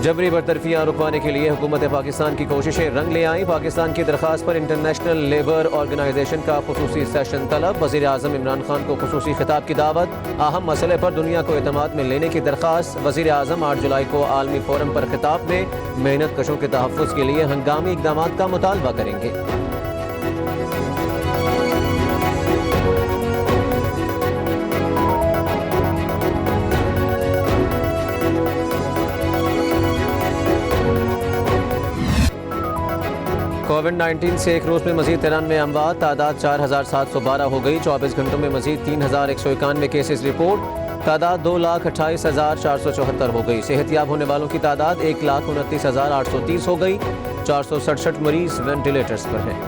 जबरी बरतरफियाँ रुकवाने के लिए हुकूमत पाकिस्तान की कोशिशें रंग ले आईं। पाकिस्तान की दरख्वास्त पर इंटरनेशनल लेबर ऑर्गेनाइजेशन का खुसूसी सेशन तलब। वज़ीर आज़म इमरान खान को खुसूसी खिताब की दावत। अहम मसले पर दुनिया को एतमाद में लेने की दरख्वास्त। वज़ीर आज़म 8 जुलाई को आलमी फोरम पर खिताब में मेहनत कशों के तहफ़्फ़ुज़ के लिए हंगामी इक़दामात का मुतालबा करेंगे। कोविड-19 से एक रोज़ में मजीद 93 अमवात, तादाद 4712 हो गई। 24 घंटों में मजीद 3191 केसेस रिपोर्ट, तादाद 2,28,474 हो गई। सेहतियाब होने वालों की तादाद 1,29,830 हो गई। 467 मरीज वेंटिलेटर्स पर हैं।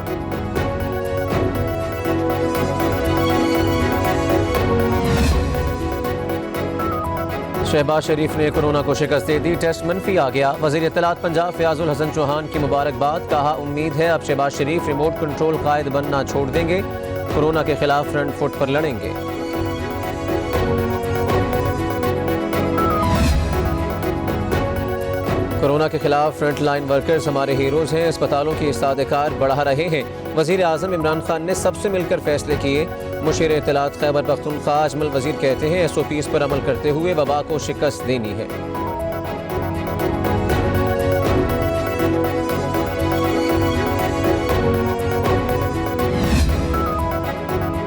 शहबाज शरीफ ने कोरोना को शिकस्त दे दी, टेस्ट मनफी आ गया। वज़ीर इत्तलात पंजाब फयाजुल हसन चौहान की मुबारकबाद। कहा, उम्मीद है अब शहबाज शरीफ रिमोट कंट्रोल कायद बनना छोड़ देंगे, कोरोना के खिलाफ फ्रंट फुट पर लड़ेंगे। कोरोना के खिलाफ फ्रंट लाइन वर्कर्स हमारे हीरोज़ हैं, अस्पतालों की इस्तादेकार बढ़ा रहे हैं। वज़ीर आज़म इमरान खान ने सबसे मिलकर फैसले किए। मुशीर इत्तलात खैबर पख्तूनख्वा अजमल वज़ीर कहते हैं, SOPs पर अमल करते हुए वबा को शिकस्त देनी है।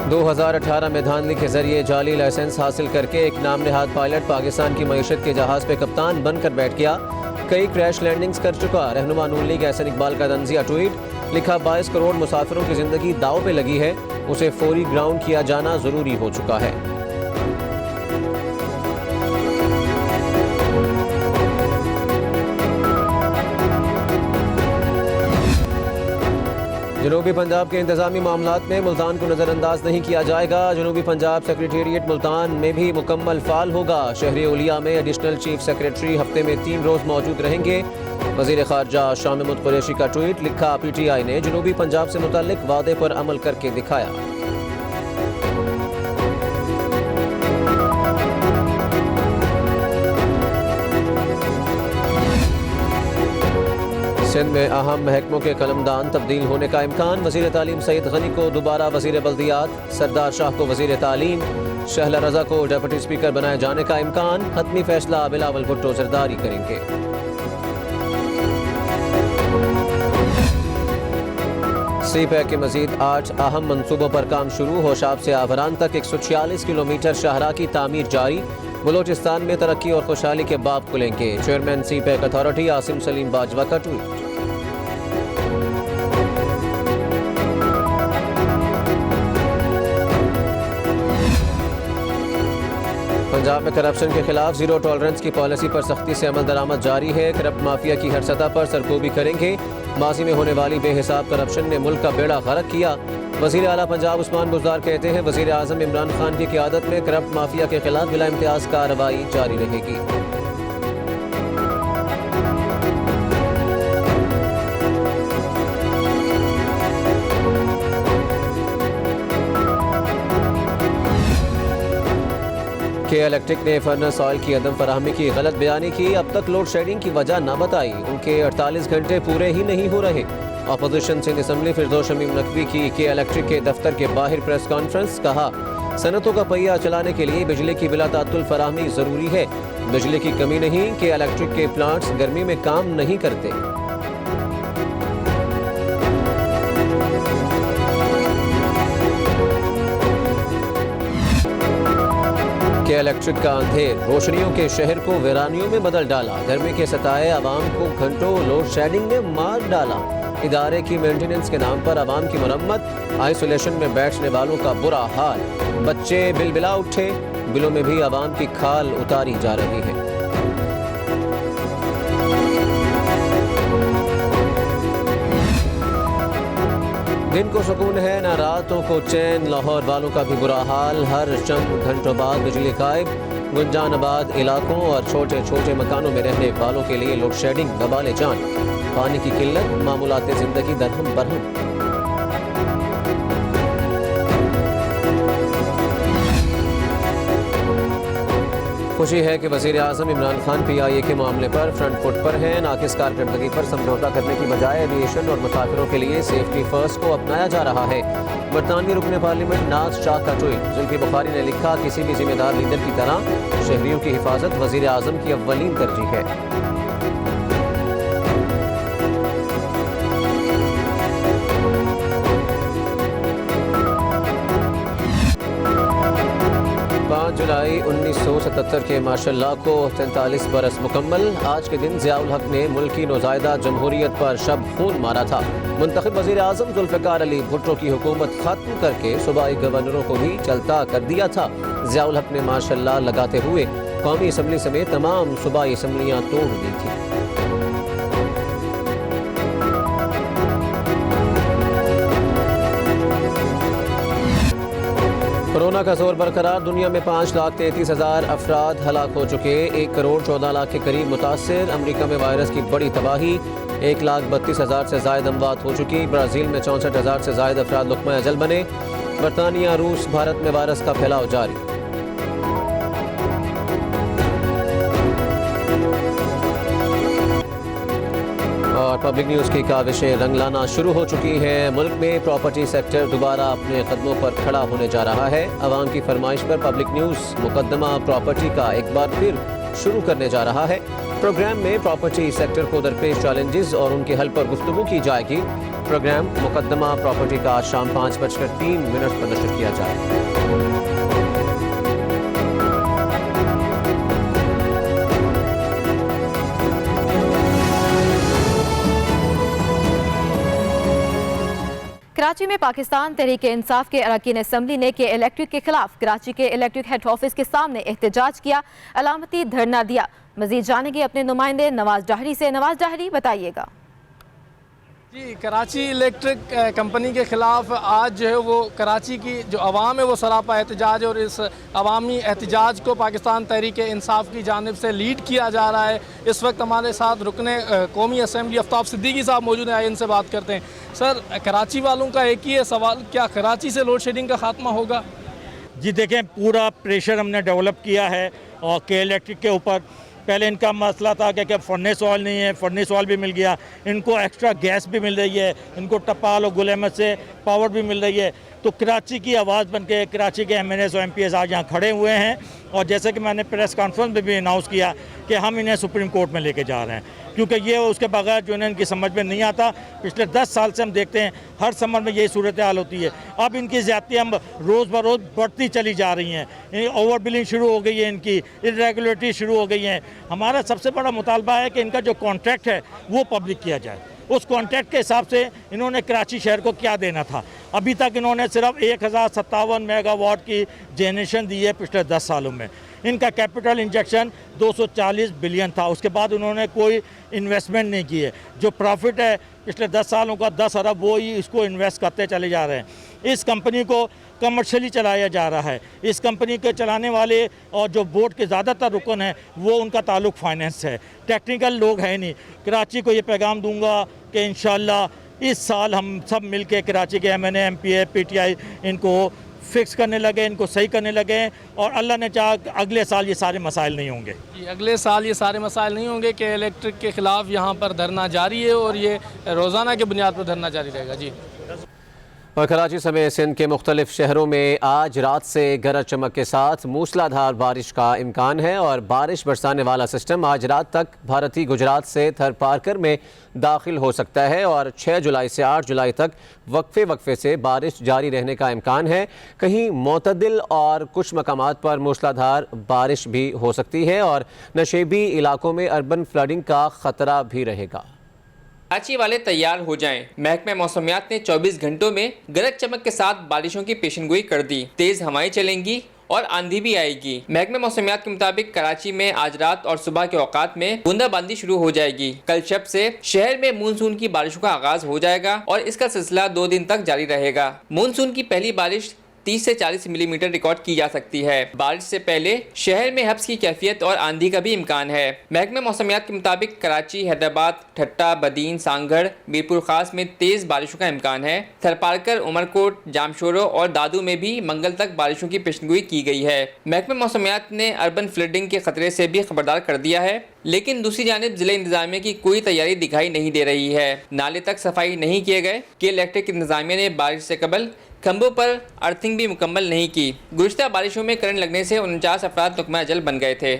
2018 में धांधली के जरिए जाली लाइसेंस हासिल करके एक नाम नहाद पायलट पाकिस्तान की मईशत के जहाज पे कप्तान बनकर बैठ गया। कई क्रैश लैंडिंग्स कर चुका। रहनुमा नून लीग एहसन इकबाल का तंजिया ट्वीट। लिखा, 22 करोड़ मुसाफिरों की जिंदगी दाव पे लगी है, उसे फौरी ग्राउंड किया जाना जरूरी हो चुका है। जनूबी पंजाब के इंतजामी मामलात में मुल्तान को नज़रअंदाज नहीं किया जाएगा। जनूबी पंजाब सेक्रेटेरिएट मुल्तान में भी मुकम्मल फाल होगा। शहरी ओलिया में एडिशनल चीफ सेक्रेटरी हफ्ते में 3 रोज़ मौजूद रहेंगे। वज़ीर ख़ारजा शाह महमूद कुरैशी का ट्वीट। लिखा, PTI ने जनूबी पंजाब से मुतल्लिक वादे पर अमल करके दिखाया। सिंध में अहम महकमों के कलमदान तब्दील होने का इम्कान। वज़ीर तालीम सईद गनी को दोबारा वज़ीर बल्दियात, सरदार शाह को वज़ीर तालीम, शहला रजा को डेप्यूटी स्पीकर बनाए जाने का इम्कान। हतमी फैसला बिलावल भुट्टो जरदारी करेंगे। CPEC के मजीद 8 अहम मनसूबों पर काम शुरू। होशाब से आभरान तक 146 किलोमीटर शाहराह की तामीर जारी। बलोचिस्तान में तरक्की और खुशहाली के बाब खुलेंगे। Chairman CPEC authority Asim Salim Bajwa का ट्वीट। पंजाब में करप्शन के खिलाफ जीरो टॉलरेंस की पॉलिसी पर सख्ती से अमल दरामद जारी है। करप्ट माफिया की हर सतह पर सरकोबी करेंगे। माजी में होने वाली बेहिसाब करप्शन ने मुल्क का बेड़ा गर्क किया। वज़ीर आला पंजाब उस्मान बुज़दार कहते हैं, वज़ीर आज़म इमरान खान की क़यादत में करप्ट माफिया के खिलाफ बिला इम्तियाज़ कार्रवाई जारी रहेगी। के इलेक्ट्रिक ने फर्नेस ऑयल की अदम फराहमी की गलत बयानी की। अब तक लोड शेडिंग की वजह न बताई। उनके 48 घंटे पूरे ही नहीं हो रहे। अपोजिशन सिंध असम्बली फिरदौस शमीम नकवी की के इलेक्ट्रिक के दफ्तर के बाहर प्रेस कॉन्फ्रेंस। कहा, सनतों का पहिया चलाने के लिए बिजली की बिला तातुल फराहमी जरूरी है। बिजली की कमी नहीं। के इलेक्ट्रिक के प्लांट्स गर्मी में काम नहीं करते। के इलेक्ट्रिक का अंधेर रोशनियों के शहर को वीरानियों में बदल डाला। गर्मी के सताए आवाम को घंटों लोड शेडिंग ने मार डाला। इदारे की मेंटेनेंस के नाम पर आवाम की मरम्मत। आइसोलेशन में बैठने वालों का बुरा हाल। बच्चे बिलबिला उठे। बिलों में भी आवाम की खाल उतारी जा रही है। दिन को सुकून है ना रातों को चैन। लाहौर वालों का भी बुरा हाल। हर चंद घंटों बाद बिजली गायब। गुंजानाबाद इलाकों और छोटे छोटे मकानों में रहने वालों के लिए लोड शेडिंग बवाले जान। पानी की किल्लत, मामूलात जिंदगी दरहम बरहम। खुशी है कि वज़ीर आज़म इमरान खान PIA के मामले पर फ्रंट फुट पर हैं। नाकिस कारकर्दगी पर समझौता करने की बजाय एविएशन और मुसाफिरों के लिए सेफ्टी फर्स्ट को अपनाया जा रहा है। बरतानवी रुकन पार्लियामेंट नाज शाह का ट्वीट। जुल्फी बुखारी ने लिखा, किसी भी जिम्मेदार लीडर की तरह शहरियों की हिफाजत वज़ीर आज़म की अव्वलीन तरजीह है। जुलाई 1977 के माशाअल्लाह को 43 बरस मुकम्मल। आज के दिन ज़ियाउल हक ने मुल्की नौज़ायदा जमहूरियत पर शब खून मारा था। मुंतखब वज़ीर आज़म जुल्फ़िकार अली भुट्टो की हुकूमत ख़त्म करके सूबाई गवर्नरों को भी चलता कर दिया था। ज़ियाउल हक ने माशाअल्लाह लगाते हुए कौमी असम्बली समेत तमाम सूबाई असम्बलियाँ तोड़ दी थी। कोरोना का जोर बरकरार। दुनिया में 5,33,000 अफराद हलाक हो चुके। 1 करोड़ 14 लाख के करीब मुतासिर। अमरीका में वायरस की बड़ी तबाही। 1,32,000 से जायद अमवात हो चुकी। ब्राज़ील में 64,000 से जायद अफराद लुक़मा अजल बने। बरतानिया, रूस, भारत में वायरस का फैलाव जारी। और पब्लिक न्यूज़ की काविशें रंग लाना शुरू हो चुकी हैं। मुल्क में प्रॉपर्टी सेक्टर दोबारा अपने कदमों पर खड़ा होने जा रहा है। अवाम की फरमाइश पर पब्लिक न्यूज़ मुकदमा प्रॉपर्टी का एक बार फिर शुरू करने जा रहा है। प्रोग्राम में प्रॉपर्टी सेक्टर को दरपेश चैलेंजेस और उनके हल पर गुफ्तगू की जाएगी। प्रोग्राम मुकदमा प्रॉपर्टी का आज शाम 5:03 पर नशर किया जाएगा। कराची में पाकिस्तान तहरीक इंसाफ के अरकान असम्बली ने के इलेक्ट्रिक के खिलाफ कराची के इलेक्ट्रिक हेड ऑफिस के सामने एहतजाज किया, अलामती धरना दिया। मजीद जानेंगे अपने नुमाइंदे नवाज डाहरी से। नवाज डाहरी, बताइएगा। जी, कराची इलेक्ट्रिक कंपनी के ख़िलाफ़ आज जो है वो कराची की जो आवाम है वो सरापा एहतजाज, और इस अवामी एहतजाज को पाकिस्तान तहरीक इंसाफ की जानिब से लीड किया जा रहा है। इस वक्त हमारे साथ रुकने कौमी असम्बली आफ्ताब सिद्दीकी साहब मौजूद हैं। आइए इनसे बात करते हैं। सर, कराची वालों का एक ही है सवाल, क्या कराची से लोड शेडिंग का खात्मा होगा? जी देखें, पूरा प्रेशर हमने डेवलप किया है और के इलेक्ट्रिक के ऊपर। पहले इनका मसला था कि फर्नेस ऑयल नहीं है, फर्नेस ऑयल भी मिल गया, इनको एक्स्ट्रा गैस भी मिल रही है, इनको टपाल और गुल अहमद से पावर भी मिल रही है। तो कराची की आवाज़ बन के कराची के MNAs और MPs आज यहाँ खड़े हुए हैं, और जैसे कि मैंने प्रेस कॉन्फ्रेंस में भी अनाउंस किया कि हम इन्हें सुप्रीम कोर्ट में लेके जा रहे हैं, क्योंकि ये उसके बगैर जो इनकी समझ में नहीं आता। पिछले 10 साल से हम देखते हैं हर समर में यही सूरत हाल होती है। अब इनकी ज़्यादतियाँ हम रोज़ ब रोज़ बढ़ती चली जा रही हैं। ओवर बिलिंग शुरू हो गई है, इनकी इरेगुलरिटी शुरू हो गई है। हमारा सबसे बड़ा मुतालबा है कि इनका जो कॉन्ट्रैक्ट है वो पब्लिक किया जाए। उस कॉन्ट्रैक्ट के हिसाब से इन्होंने कराची शहर को क्या देना था। अभी तक इन्होंने सिर्फ 1057 मेगावाट की जनरेशन दी है पिछले 10 सालों में। इनका कैपिटल इंजेक्शन 240 बिलियन था, उसके बाद उन्होंने कोई इन्वेस्टमेंट नहीं की है। जो प्रॉफिट है पिछले 10 सालों का 10 अरब, वो ही इसको इन्वेस्ट करते चले जा रहे हैं। इस कंपनी को कमर्शियली चलाया जा रहा है। इस कंपनी के चलाने वाले और जो बोर्ड के ज़्यादातर रुकन हैं वो उनका ताल्लुक फाइनेंस से है, टेक्निकल लोग हैं नहीं। कराची को ये पैगाम दूंगा कि इंशाल्लाह इस साल हम सब मिल के कराची के MNA, MPA, PTI इनको फिक्स करने लगे, इनको सही करने लगे, और अल्लाह ने चाहा अगले साल ये सारे मसाइल नहीं होंगे। अगले साल ये सारे मसाइल नहीं होंगे कि इलेक्ट्रिक के ख़िलाफ़ यहाँ पर धरना जारी है, और ये रोज़ाना के बुनियाद पर धरना जारी रहेगा। जी। और कराची समेत सिंध के मुख्तलिफ शहरों में आज रात से गरज चमक के साथ मूसलाधार बारिश का इम्कान है, और बारिश बरसाने वाला सिस्टम आज रात तक भारतीय गुजरात से थर पारकर में दाखिल हो सकता है, और 6 जुलाई से 8 जुलाई तक वक्फे से बारिश जारी रहने का इम्कान है। कहीं मोतदिल और कुछ मकामात पर मूसलाधार बारिश भी हो सकती है, और नशेबी इलाकों में अर्बन फ्लडिंग का ख़तरा भी रहेगा। कराची वाले तैयार हो जाएं। महकमा मौसमियात ने 24 घंटों में गरज चमक के साथ बारिशों की पेशनगोई कर दी। तेज हवाएं चलेंगी और आंधी भी आएगी। महकमा मौसमियात के मुताबिक कराची में आज रात और सुबह के औकात में बूंदाबांदी शुरू हो जाएगी। कल शब से शहर में मानसून की बारिशों का आगाज हो जाएगा और इसका सिलसिला 2 दिन तक जारी रहेगा। मानसून की पहली बारिश 30 से 40 मिलीमीटर रिकॉर्ड की जा सकती है। बारिश से पहले शहर में हब्स की कैफियत और आंधी का भी इम्कान है। महकमे मौसमियात के मुताबिक कराची, हैदराबाद, ठट्टा, बदीन, सांगड़, मीरपुर खास में तेज बारिशों का इम्कान है। थरपारकर, उमरकोट, जामशोरो और दादू में भी मंगल तक बारिशों की पेशनगोई की गई है। महकमे मौसमियात ने अर्बन फ्लडिंग के खतरे से भी खबरदार कर दिया है, लेकिन दूसरी जानिब जिले इंतजामिया की कोई तैयारी दिखाई नहीं दे रही है। नाले तक सफाई नहीं किए गए। के इलेक्ट्रिक इंतजामिया ने बारिश से कबल खंभों पर अर्थिंग भी मुकम्मल नहीं की। गुज़िश्ता बारिशों में करंट लगने से 49 अफराद नुकमा अजल बन गए थे।